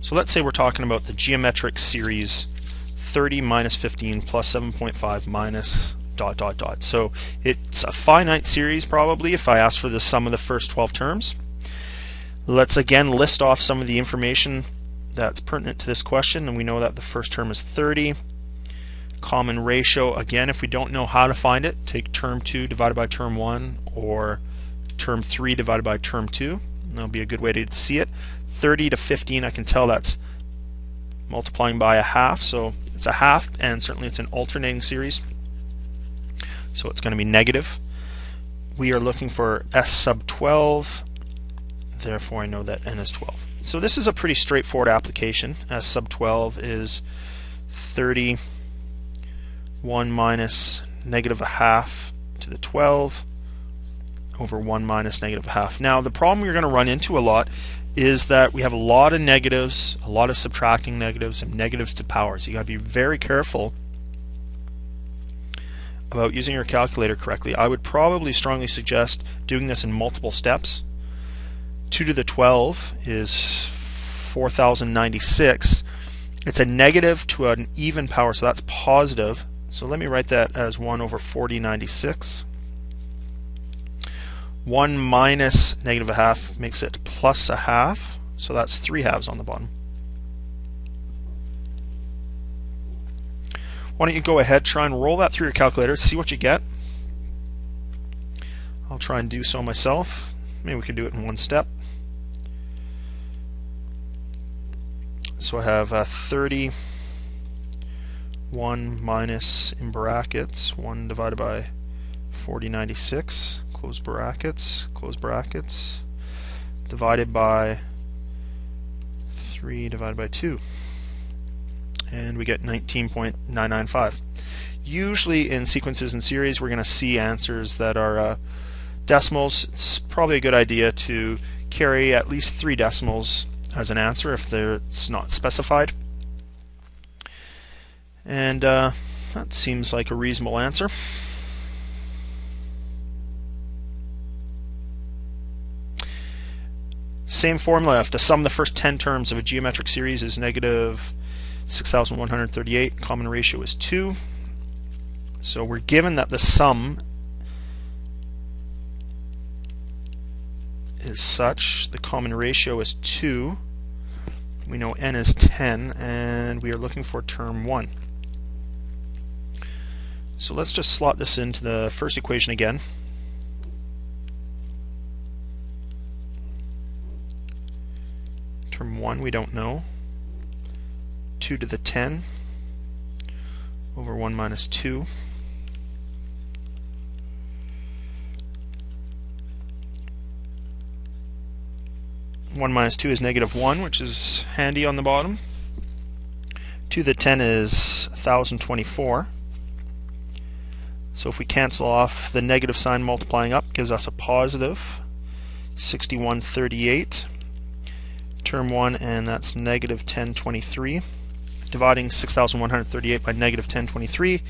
So let's say we're talking about the geometric series 30 minus 15 plus 7.5 minus ... So it's a finite series probably if I ask for the sum of the first 12 terms. Let's again list off some of the information that's pertinent to this question, and we know that the first term is 30. Common ratio, again, if we don't know how to find it, take term 2 divided by term 1 or term 3 divided by term 2. That'll be a good way to see it. 30 to 15, I can tell that's multiplying by a half, so it's a half, and certainly it's an alternating series, so it's going to be negative. We are looking for s sub 12, therefore I know that n is 12. So this is a pretty straightforward application. S sub 12 is 30 1 minus negative a half to the 12 over 1 minus negative a half. Now the problem you're going to run into a lot is that we have a lot of negatives, a lot of subtracting negatives, and negatives to powers. You got to be very careful about using your calculator correctly. I would probably strongly suggest doing this in multiple steps. 2 to the 12 is 4096. It's a negative to an even power, so that's positive. So let me write that as 1 over 4096. 1 minus negative a half makes it plus a half, so that's 3 halves on the bottom. Why don't you go ahead, try and roll that through your calculator, see what you get. I'll try and do so myself. Maybe we could do it in one step. So I have 30 1 minus, in brackets, 1 divided by 4096, close brackets, divided by 3 divided by 2. And we get 19.995. Usually in sequences and series we're going to see answers that are decimals. It's probably a good idea to carry at least 3 decimals as an answer if it's not specified. And that seems like a reasonable answer. Same formula. If the sum of the first 10 terms of a geometric series is negative 6,138, common ratio is 2. So we're given that the sum is such, the common ratio is 2. We know n is 10, and we are looking for term 1. So let's just slot this into the first equation again. Term 1 we don't know. 2 to the 10 over 1 minus 2. One minus 2 is negative 1, which is handy on the bottom. 2 to the 10 is 1024. So if we cancel off the negative sign, multiplying up gives us a positive 6138. Term 1, and that's negative 1023. Dividing 6,138 by negative 1023,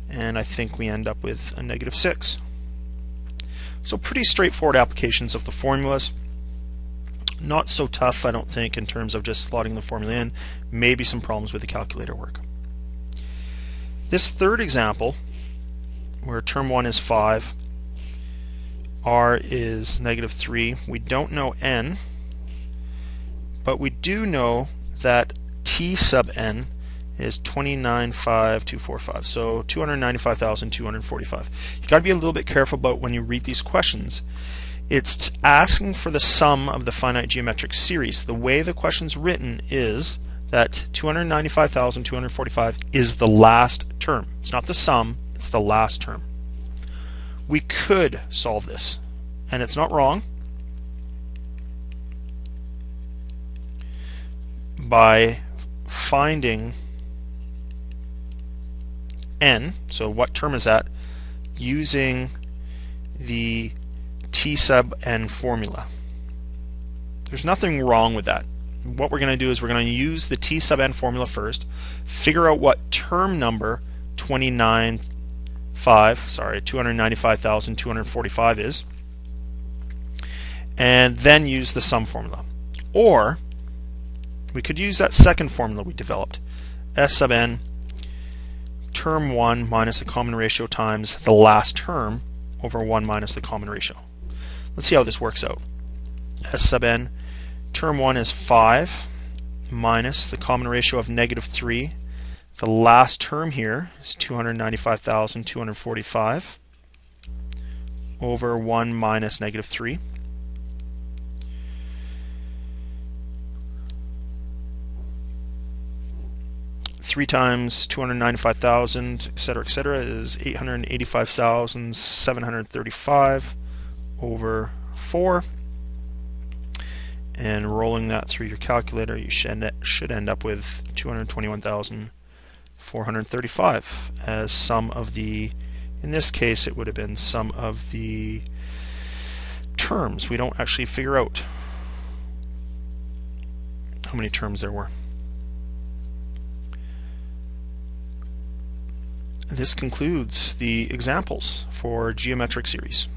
and I think we end up with a negative 6. So pretty straightforward applications of the formulas. Not so tough, I don't think, in terms of just slotting the formula in. Maybe some problems with the calculator work. This third example, where term 1 is 5, r is negative 3. We don't know n, but we do know that t sub n is 295,245, so 295,245. You got to be a little bit careful about when you read these questions. It's asking for the sum of the finite geometric series. The way the question's written is that 295,245 is the last term. It's not the sum, it's the last term. We could solve this, and it's not wrong, by finding n, so what term is that, using the t sub n formula. There's nothing wrong with that. What we're going to do is we're going to use the t sub n formula first, figure out what term number 295,245 is, and then use the sum formula. Or we could use that second formula we developed. S sub n, term 1 minus the common ratio times the last term over 1 minus the common ratio. Let's see how this works out. S sub n, term 1 is 5 minus the common ratio of negative 3. The last term here is 295,245 over 1 minus negative 3. Three times 295,000, etc., is 885,735 over 4. And rolling that through your calculator, you should end up with 221,435 as sum of the, in this case it would have been sum of the terms. We don't actually figure out how many terms there were. This concludes the examples for geometric series.